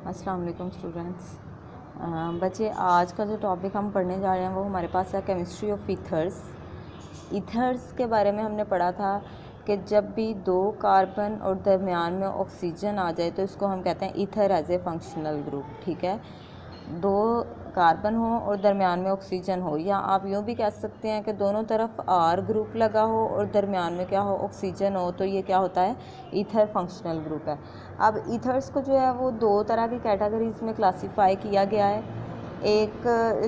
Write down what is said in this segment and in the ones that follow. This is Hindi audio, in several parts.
अस्सलाम वालेकुम स्टूडेंट्स। बच्चे, आज का जो टॉपिक हम पढ़ने जा रहे हैं वो हमारे पास है केमिस्ट्री ऑफ ईथर्स। ईथर्स के बारे में हमने पढ़ा था कि जब भी दो कार्बन और दरमियान में ऑक्सीजन आ जाए तो इसको हम कहते हैं ether as a functional group. ठीक है, दो कार्बन हो और दरमियान में ऑक्सीजन हो, या आप यूँ भी कह सकते हैं कि दोनों तरफ आर ग्रुप लगा हो और दरमियान में क्या हो, ऑक्सीजन हो, तो ये क्या होता है, ईथर फंक्शनल ग्रुप है। अब ईथर्स को जो है वो दो तरह की कैटेगरीज में क्लासीफाई किया गया है। एक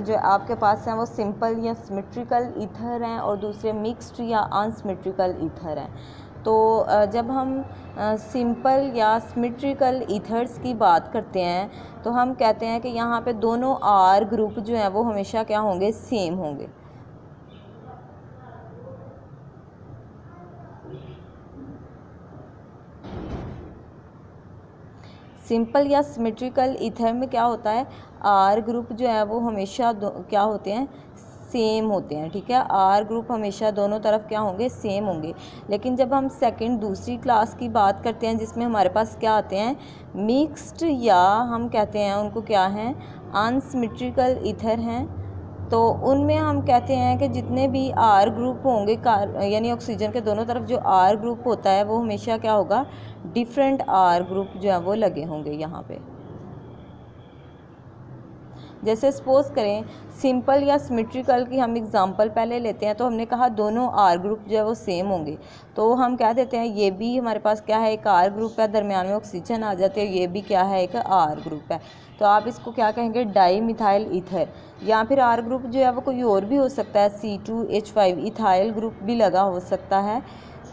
जो आपके पास है वो सिंपल या सिमेट्रिकल ईथर हैं और दूसरे मिक्स्ड या अनसिमेट्रिकल ईथर हैं। तो जब हम सिंपल या सिमेट्रिकल ईथर्स की बात करते हैं तो हम कहते हैं कि यहाँ पे दोनों आर ग्रुप जो हैं वो हमेशा क्या होंगे, सेम होंगे। सिंपल या सिमेट्रिकल ईथर में क्या होता है, आर ग्रुप जो है वो हमेशा क्या होते हैं, सेम होते हैं। ठीक है, आर ग्रुप हमेशा दोनों तरफ क्या होंगे, सेम होंगे। लेकिन जब हम दूसरी क्लास की बात करते हैं जिसमें हमारे पास क्या आते हैं, मिक्स्ड, या हम कहते हैं उनको क्या हैं, अनसिमेट्रिकल ईथर हैं, तो उनमें हम कहते हैं कि जितने भी आर ग्रुप होंगे, यानी ऑक्सीजन के दोनों तरफ जो आर ग्रुप होता है वो हमेशा क्या होगा, डिफरेंट आर ग्रुप जो है वो लगे होंगे यहाँ पे। जैसे सपोज करें सिंपल या सिमेट्रिकल की हम एग्जांपल पहले लेते हैं, तो हमने कहा दोनों आर ग्रुप जो है वो सेम होंगे, तो हम कह देते हैं ये भी हमारे पास क्या है, एक आर ग्रुप है, दरमियान में ऑक्सीजन आ जाते हैं, ये भी क्या है, एक आर ग्रुप है। तो आप इसको क्या कहेंगे, डाई मिथाइल ईथर। या फिर आर ग्रुप जो है वो कोई और भी हो सकता है, C2H5 इथाइल ग्रुप भी लगा हो सकता है।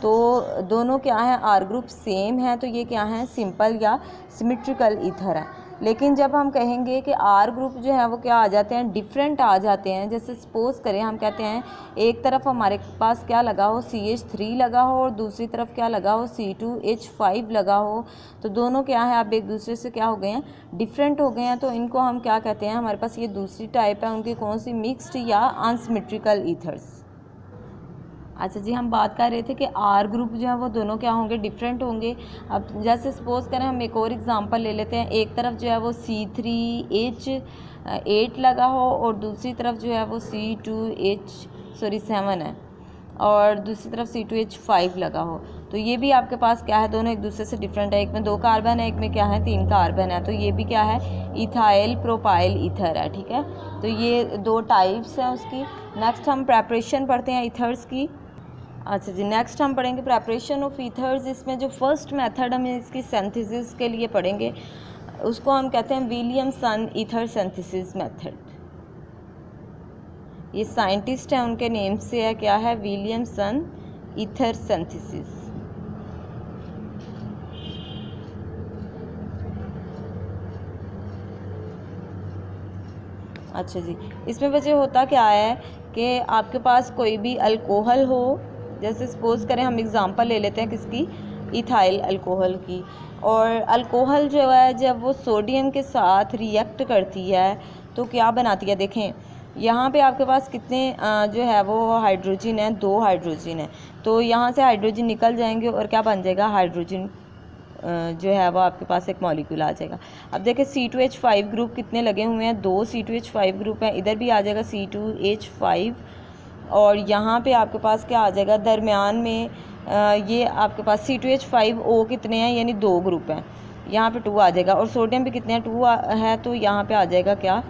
तो दोनों क्या है, आर ग्रुप सेम है, तो ये क्या है, सिंपल या सिमेट्रिकल ईथर है। लेकिन जब हम कहेंगे कि आर ग्रुप जो है वो क्या आ जाते हैं, डिफरेंट आ जाते हैं, जैसे सपोज करें हम कहते हैं एक तरफ हमारे पास क्या लगा हो, CH3 लगा हो और दूसरी तरफ क्या लगा हो, C2H5 लगा हो, तो दोनों क्या है, अब एक दूसरे से क्या हो गए हैं, डिफरेंट हो गए हैं, तो इनको हम क्या कहते हैं, हमारे पास ये दूसरी टाइप है उनकी, कौन सी, मिक्स्ड या अनसिमेट्रिकल ईथर्स। अच्छा जी, हम बात कर रहे थे कि आर ग्रुप जो है वो दोनों क्या होंगे, डिफरेंट होंगे। अब जैसे सपोज करें हम एक और एग्जांपल ले लेते हैं, एक तरफ जो है वो C3H8 लगा हो और दूसरी तरफ जो है वो C7 है और दूसरी तरफ C2H5 लगा हो, तो ये भी आपके पास क्या है, दोनों एक दूसरे से डिफरेंट है। एक में 2 कार्बन है, एक में क्या है, 3 कार्बन है, तो ये भी क्या है, इथाइल प्रोपाइल ईथर है। ठीक है, तो ये 2 टाइप्स हैं उसकी। नेक्स्ट हम प्रेपरेशन पढ़ते हैं ईथर्स की। अच्छा जी, नेक्स्ट हम पढ़ेंगे प्रेपरेशन ऑफ ईथर्स। इसमें जो फर्स्ट मेथड हम इसकी सिंथेसिस के लिए पढ़ेंगे उसको हम कहते हैं विलियमसन ईथर सिंथेसिस मेथड। ये साइंटिस्ट है, उनके नेम से है, क्या है, विलियमसन ईथर सिंथेसिस। अच्छा जी, इसमें बच्चे होता क्या है कि आपके पास कोई भी अल्कोहल हो, जैसे सपोज करें हम एग्जांपल ले लेते हैं किसकी, इथाइल अल्कोहल की, और अल्कोहल जो है जब वो सोडियम के साथ रिएक्ट करती है तो क्या बनाती है, देखें यहाँ पे आपके पास कितने जो है वो हाइड्रोजन है, 2 हाइड्रोजन है, तो यहाँ से हाइड्रोजन निकल जाएंगे और क्या बन जाएगा, हाइड्रोजन जो है वो आपके पास एक मॉलिक्यूल आ जाएगा। अब देखें C2H5 ग्रुप कितने लगे हुए हैं, 2 C2H5 ग्रुप हैं, इधर भी आ जाएगा C2H5 और यहाँ पे आपके पास क्या आ जाएगा, दरमियान में ये आपके पास C2H5O कितने हैं, यानी 2 ग्रुप हैं, यहाँ पे 2 आ जाएगा, और सोडियम भी कितने हैं, 2 है, तो यहाँ पे आ जाएगा क्या,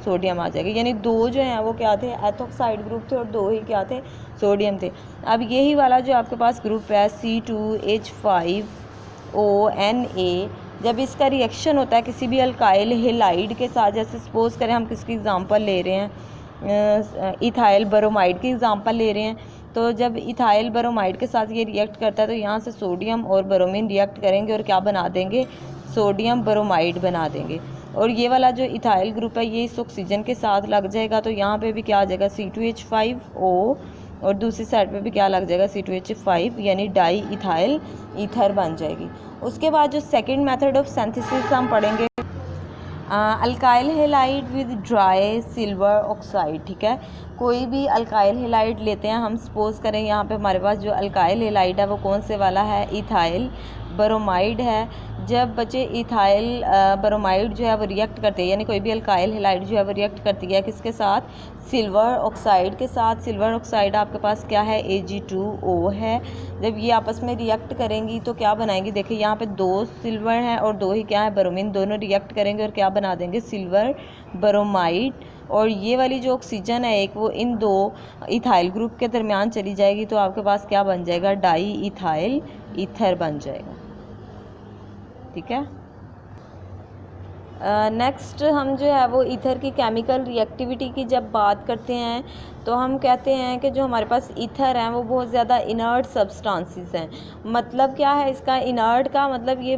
सोडियम आ जाएगा, यानी 2 जो हैं वो क्या थे, एथोक्साइड ग्रुप थे और 2 ही क्या थे, सोडियम थे। अब यही वाला जो आपके पास ग्रुप है C2H5ONA, जब इसका रिएक्शन होता है किसी भी अल्काइल हेलाइड के साथ, जैसे सपोज करें हम किसकी एग्जांपल ले रहे हैं, इथाइल ब्रोमाइड की एग्जांपल ले रहे हैं, तो जब इथाइल ब्रोमाइड के साथ ये रिएक्ट करता है तो यहाँ से सोडियम और ब्रोमीन रिएक्ट करेंगे और क्या बना देंगे, सोडियम ब्रोमाइड बना देंगे, और ये वाला जो इथाइल ग्रुप है ये इस ऑक्सीजन के साथ लग जाएगा, तो यहाँ पे भी क्या आ जाएगा, C2H5O, और दूसरी साइड पे भी क्या लग जाएगा, C2H5, यानी डाई इथाइल ईथर बन जाएगी। उसके बाद जो सेकंड मेथड ऑफ सिंथेसिस हम पढ़ेंगे, alkyl halide with dry silver oxide. ठीक है, कोई भी अल्काइल हेलाइड लेते हैं हम, सपोज करें यहाँ पे हमारे पास जो अल्काइल हेलाइड है वो कौन से वाला है, इथाइल ब्रोमाइड है। जब बच्चे इथाइल ब्रोमाइड जो है वो रिएक्ट करते हैं, यानी कोई भी अल्काइल हैलाइड जो है वो रिएक्ट करती है किसके साथ, सिल्वर ऑक्साइड के साथ। सिल्वर ऑक्साइड आपके पास क्या है, Ag2O है। जब ये आपस में रिएक्ट करेंगी तो क्या बनाएंगी, देखिए यहाँ पे 2 सिल्वर हैं और 2 ही क्या है, ब्रोमीन। दोनों रिएक्ट करेंगे और क्या बना देंगे, सिल्वर ब्रोमाइड। और ये वाली जो ऑक्सीजन है एक, वो इन 2 इथाइल ग्रुप के दरमियान चली जाएगी तो आपके पास क्या बन जाएगा, डाई इथाइल ईथर बन जाएगा। ठीक है। नेक्स्ट हम जो है वो ईथर की केमिकल रिएक्टिविटी की जब बात करते हैं तो हम कहते हैं कि जो हमारे पास ईथर हैं वो बहुत ज़्यादा इनर्ट सब्सटेंसेस हैं। मतलब क्या है इसका, इनर्ट का मतलब ये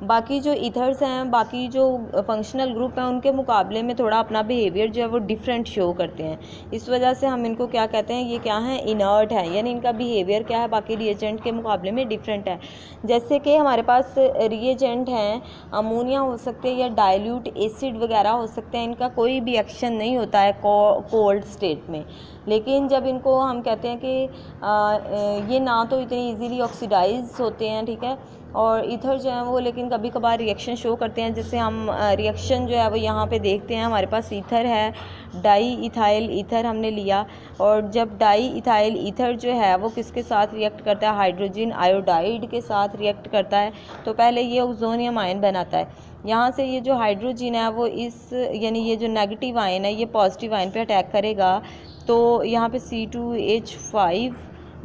बाकी जो ईथर्स हैं, बाकी जो फंक्शनल ग्रुप हैं उनके मुकाबले में थोड़ा अपना बिहेवियर जो है वो डिफरेंट शो करते हैं। इस वजह से हम इनको क्या कहते हैं, ये क्या है, इनर्ट है, यानी इनका बिहेवियर क्या है, बाकी रिएजेंट के मुकाबले में डिफरेंट है। जैसे कि हमारे पास रिएजेंट हैं, अमोनिया हो सकते हैं या डाइल्यूट एसिड वगैरह हो सकते हैं, इनका कोई भी एक्शन नहीं होता है कोल्ड स्टेट में। लेकिन जब इनको हम कहते हैं कि ये ना तो इतनी इजीली ऑक्सीडाइज होते हैं, ठीक है, और ईथर जो है वो लेकिन कभी कभार रिएक्शन शो करते हैं। जैसे हम रिएक्शन जो है वो यहाँ पे देखते हैं, हमारे पास ईथर है, डाई इथाइल ईथर हमने लिया, और जब डाई इथाइल ईथर जो है वो किसके साथ रिएक्ट करता है, हाइड्रोजन आयोडाइड के साथ रिएक्ट करता है। तो पहले ये ओजोनियम आयन बनाता है, यहाँ से ये जो हाइड्रोजन है वो इस, यानी ये जो नेगेटिव आयन है ये पॉजिटिव आयन पे अटैक करेगा, तो यहाँ पे C2H5,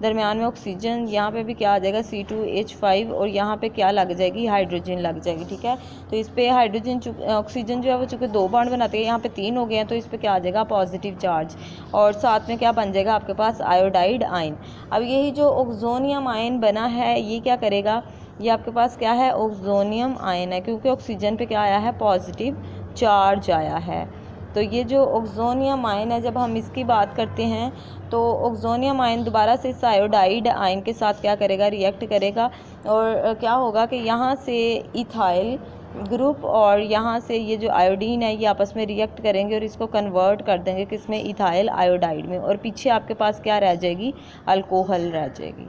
दरमियान में ऑक्सीजन, यहाँ पे भी क्या आ जाएगा, C2H5, और यहाँ पे क्या लग जाएगी, हाइड्रोजन लग जाएगी। ठीक है, तो इस पे हाइड्रोजन ऑक्सीजन जो है वो चूँकि 2 बॉन्ड बनाते हैं, यहाँ पे 3 हो गए हैं, तो इस पे क्या आ जाएगा, पॉजिटिव चार्ज, और साथ में क्या बन जाएगा आपके पास, आयोडाइड आयन। अब यही जो ओक्सोनियम आयन बना है ये क्या करेगा, ये आपके पास क्या है, ओक्सोनियम आयन है, क्योंकि ऑक्सीजन पे क्या आया है, पॉजिटिव चार्ज आया है। तो ये जो ओक्सोनियम आयन है, जब हम इसकी बात करते हैं तो ओक्सोनियम आयन दोबारा से इस आयोडाइड आयन के साथ क्या करेगा, रिएक्ट करेगा, और क्या होगा कि यहाँ से इथाइल ग्रुप और यहाँ से ये जो आयोडीन है ये आपस में रिएक्ट करेंगे और इसको कन्वर्ट कर देंगे किसमें, इथाइल आयोडाइड में, और पीछे आपके पास क्या रह जाएगी, अल्कोहल रह जाएगी।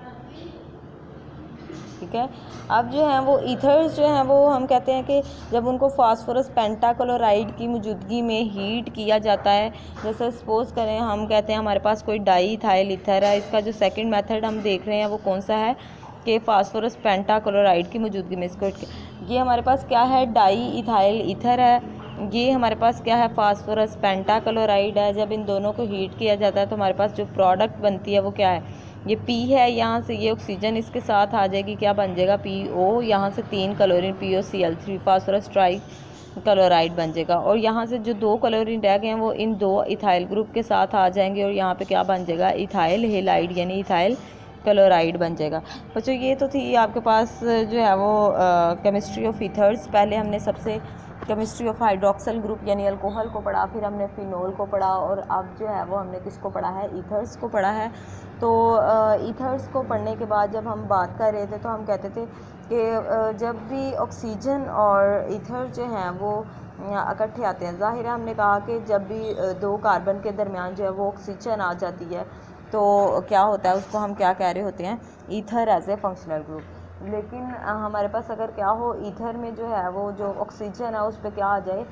ठीक है। अब जो है वो ईथर्स जो हैं वो हम कहते हैं कि जब उनको फास्फोरस पेंटाक्लोराइड की मौजूदगी में हीट किया जाता है, जैसे सपोज़ करें हम कहते हैं हमारे पास कोई डाई इथाइल ईथर है, इसका जो सेकंड मेथड हम देख रहे हैं वो कौन सा है कि फास्फोरस पेंटाक्लोराइड की मौजूदगी में इसको, ये हमारे पास क्या है, डाई इथाइल ईथर है, ये हमारे पास क्या है, फास्फोरस पेंटाक्लोराइड है। जब इन दोनों को हीट किया जाता है तो हमारे पास जो प्रोडक्ट बनती है वो क्या है, ये P है, यहाँ से ये ऑक्सीजन इसके साथ आ जाएगी, क्या बन जाएगा, PO, यहाँ से 3 chlorine POCl3 phosphorus try chloride बन जाएगा, और यहाँ से जो 2 क्लोरीन रह गए हैं वो इन 2 इथाइल ग्रुप के साथ आ जाएंगे, और यहाँ पे क्या बन जाएगा, इथाइल हेलाइड यानी इथाइल क्लोराइड बन जाएगा। बच्चों ये तो थी आपके पास जो है वो केमिस्ट्री ऑफ ईथर्स। पहले हमने सबसे केमिस्ट्री ऑफ हाइड्रोक्सल ग्रुप यानी अल्कोहल को पढ़ा, फिर हमने फिनोल को पढ़ा, और अब जो है वो हमने किसको पढ़ा है, ईथर्स को पढ़ा है। तो ईथर्स को पढ़ने के बाद जब हम बात कर रहे थे तो हम कहते थे कि जब भी ऑक्सीजन और ईथर जो हैं वो इकट्ठे आते हैं, ज़ाहिर है हमने कहा कि जब भी 2 कार्बन के दरमियान जो है वो ऑक्सीजन आ जाती है तो क्या होता है, उसको हम क्या कह रहे होते हैं, ether as a functional group. लेकिन हमारे पास अगर क्या हो, ईथर में जो है वो जो ऑक्सीजन है उस पर क्या आ जाए,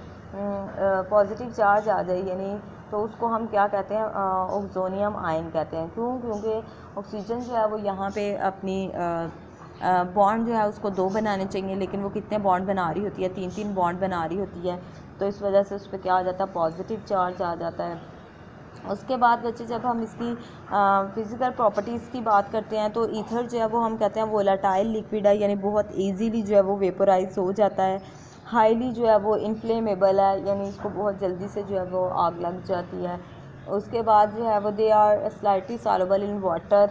पॉजिटिव चार्ज आ जाए, यानी तो उसको हम क्या कहते हैं, ओक्सोनियम आयन कहते हैं। क्यों, क्योंकि ऑक्सीजन जो है वो यहाँ पे अपनी बॉन्ड जो है उसको 2 बनाने चाहिए, लेकिन वो कितने बॉन्ड बना रही होती है, 3-3 बॉन्ड बना रही होती है, तो इस वजह से उस पर क्या आ जाता है, पॉजिटिव चार्ज आ जाता है। उसके बाद बच्चे जब हम इसकी फ़िज़िकल प्रॉपर्टीज़ की बात करते हैं तो ईथर जो है वो हम कहते हैं वोलेटाइल लिक्विड है, यानी बहुत इजीली जो है वो वेपोराइज हो जाता है। हाईली जो है वो इन्फ्लेमेबल है, यानी इसको बहुत जल्दी से जो है वो आग लग जाती है। उसके बाद जो है वो they are slightly soluble in water,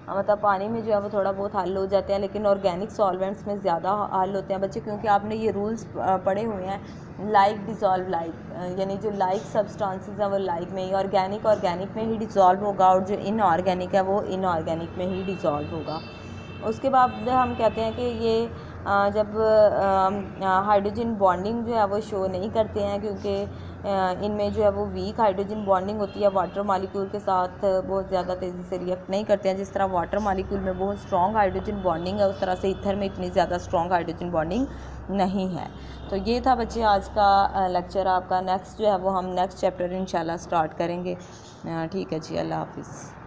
मतलब पानी में जो है वो थोड़ा बहुत हल हो जाते हैं, लेकिन ऑर्गेनिक सॉल्वेंट्स में ज़्यादा हल होते हैं बच्चे, क्योंकि आपने ये रूल्स पढ़े हुए हैं, लाइक डिज़ोल्व लाइक, यानी जो लाइक सब्सटेंसेस हैं वो लाइक में ही, ऑर्गेनिक में ही डिज़ोल्व होगा, और जो इनऑर्गेनिक है वो इनऑर्गेनिक में ही डिज़ोल्व होगा। उसके बाद हम कहते हैं कि ये जब हाइड्रोजन बॉन्डिंग जो है वो शो नहीं करते हैं, क्योंकि इनमें जो है वो वीक हाइड्रोजन बॉन्डिंग होती है, वाटर मॉलिक्यूल के साथ बहुत ज़्यादा तेज़ी से रिएक्ट नहीं करते हैं। जिस तरह वाटर मॉलिक्यूल में बहुत स्ट्रॉन्ग हाइड्रोजन बॉन्डिंग है, उस तरह से ईथर में इतनी ज़्यादा स्ट्रॉन्ग हाइड्रोजन बॉन्डिंग नहीं है। तो ये था बच्चे आज का लेक्चर आपका। नेक्स्ट जो है वो हम नेक्स्ट चैप्टर इंशाल्लाह स्टार्ट करेंगे। ठीक है जी, अल्लाह हाफिज़।